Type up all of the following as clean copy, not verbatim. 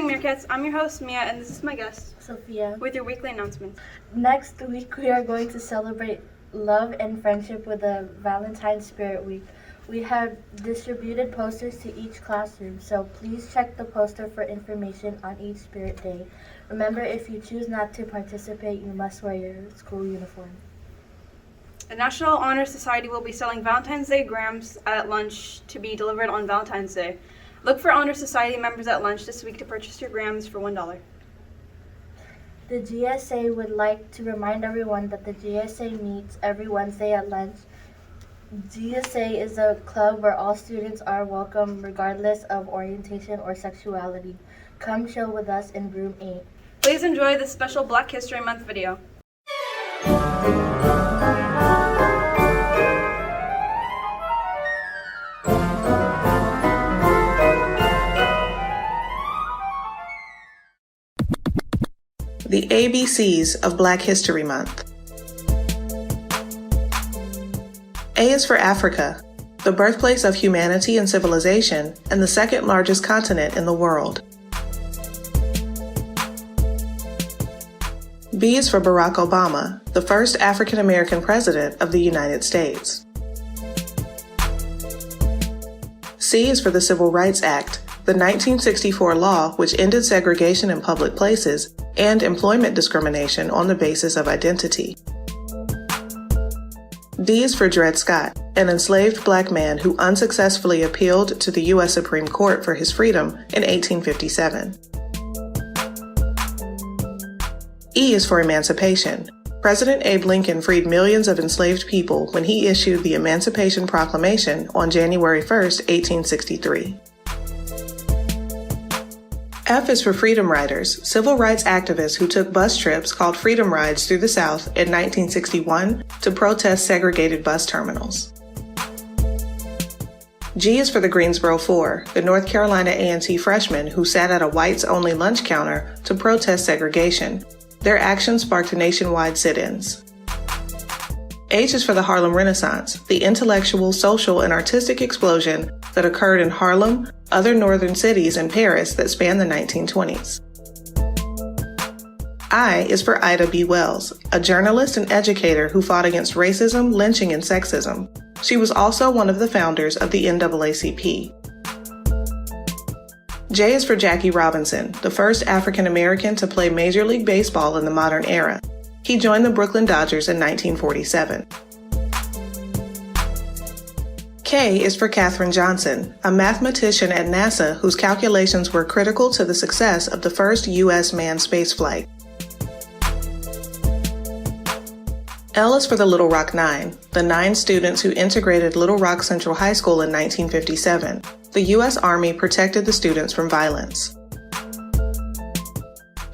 morning, Meerkats. I'm your host, Mia, and this is my guest, Sophia. with your weekly announcements. Next week, we are going to celebrate love and friendship with a Valentine's Spirit Week. We have distributed posters to each classroom, so please check the poster for information on each Spirit Day. Remember, if you choose not to participate, you must wear your school uniform. The National Honor Society will be selling Valentine's Day grams at lunch to be delivered on Valentine's Day. Look for Honor Society members at lunch this week to purchase your grams for $1. The GSA would like to remind everyone that the GSA meets every Wednesday at lunch. GSA is a club where all students are welcome regardless of orientation or sexuality. Come chill with us in room 8. Please enjoy this special Black History Month video. The ABCs of Black History Month. A is for Africa, the birthplace of humanity and civilization, and the second largest continent in the world. B is for Barack Obama, the first African American president of the United States. C is for the Civil Rights Act, the 1964 law which ended segregation in public places and employment discrimination on the basis of identity. D is for Dred Scott, an enslaved black man who unsuccessfully appealed to the U.S. Supreme Court for his freedom in 1857. E is for Emancipation. President Abe Lincoln freed millions of enslaved people when he issued the Emancipation Proclamation on January 1, 1863. F is for Freedom Riders, civil rights activists who took bus trips called Freedom Rides through the South in 1961 to protest segregated bus terminals. G is for the Greensboro Four, the North Carolina A&T freshmen who sat at a whites-only lunch counter to protest segregation. Their action sparked nationwide sit-ins. H is for the Harlem Renaissance, the intellectual, social, and artistic explosion that occurred in Harlem, other northern cities, and Paris that spanned the 1920s. I is for Ida B. Wells, a journalist and educator who fought against racism, lynching, and sexism. She was also one of the founders of the NAACP. J is for Jackie Robinson, the first African American to play Major League Baseball in the modern era. He joined the Brooklyn Dodgers in 1947. K is for Katherine Johnson, a mathematician at NASA whose calculations were critical to the success of the first U.S. manned spaceflight. L is for the Little Rock Nine, the 9 students who integrated Little Rock Central High School in 1957. The U.S. Army protected the students from violence.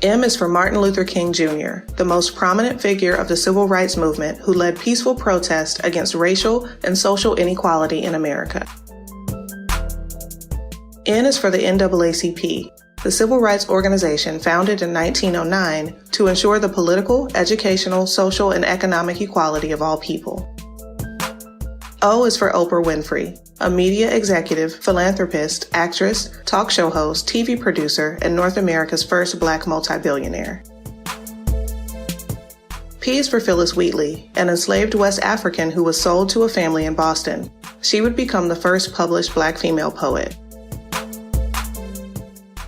M is for Martin Luther King Jr., the most prominent figure of the civil rights movement who led peaceful protest against racial and social inequality in America. N is for the NAACP, the civil rights organization founded in 1909 to ensure the political, educational, social, and economic equality of all people. O is for Oprah Winfrey, a media executive, philanthropist, actress, talk show host, TV producer, and North America's first Black multi-billionaire. P is for Phyllis Wheatley, an enslaved West African who was sold to a family in Boston. She would become the first published Black female poet.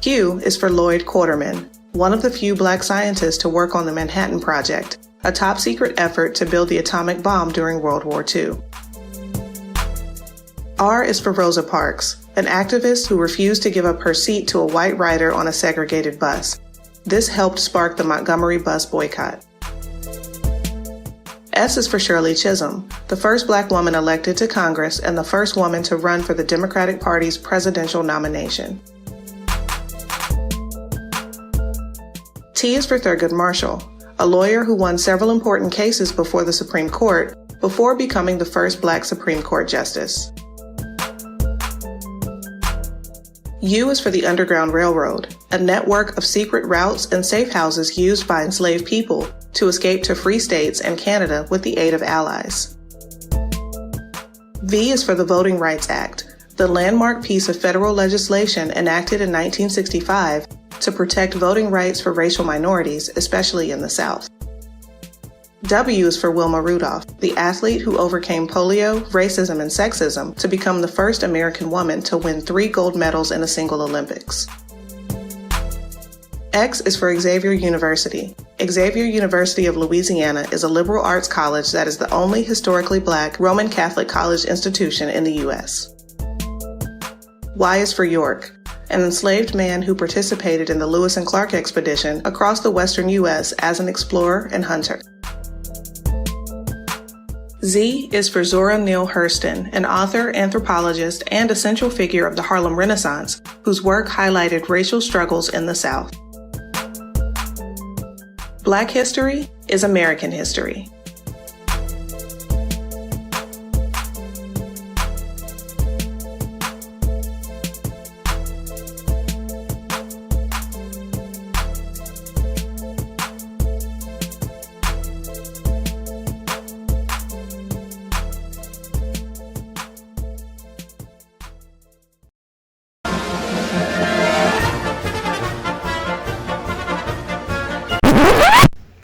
Q is for Lloyd Quarterman, one of the few Black scientists to work on the Manhattan Project, a top-secret effort to build the atomic bomb during World War II. R is for Rosa Parks, an activist who refused to give up her seat to a white rider on a segregated bus. This helped spark the Montgomery bus boycott. S is for Shirley Chisholm, the first Black woman elected to Congress and the first woman to run for the Democratic Party's presidential nomination. T is for Thurgood Marshall, a lawyer who won several important cases before the Supreme Court before becoming the first Black Supreme Court justice. U is for the Underground Railroad, a network of secret routes and safe houses used by enslaved people to escape to free states and Canada with the aid of allies. V is for the Voting Rights Act, the landmark piece of federal legislation enacted in 1965 to protect voting rights for racial minorities, especially in the South. W is for Wilma Rudolph, the athlete who overcame polio, racism, and sexism to become the first American woman to win 3 gold medals in a single Olympics. X is for Xavier University. Xavier University of Louisiana is a liberal arts college that is the only historically Black Roman Catholic college institution in the U.S. Y is for York, an enslaved man who participated in the Lewis and Clark expedition across the western U.S. as an explorer and hunter. Z is for Zora Neale Hurston, an author, anthropologist, and a central figure of the Harlem Renaissance, whose work highlighted racial struggles in the South. Black history is American history.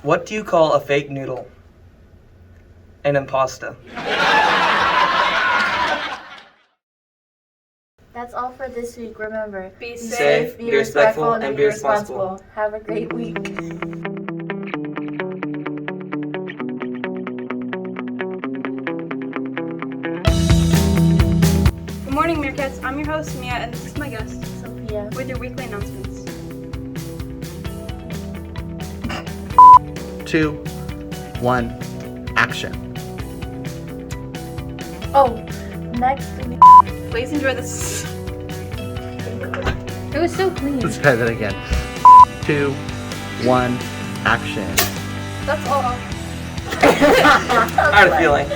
What do you call a fake noodle? An impasta. That's all for this week. Remember, Be safe, be respectful, and be responsible. Have a great week. Good morning, Meerkats. I'm your host, Mia, and this is my guest Sophia. with your weekly announcements. 2, 1, action. Oh, next week. Please enjoy this. It was so clean. Let's try that again. 2, 1, action. That's all. I had a feeling.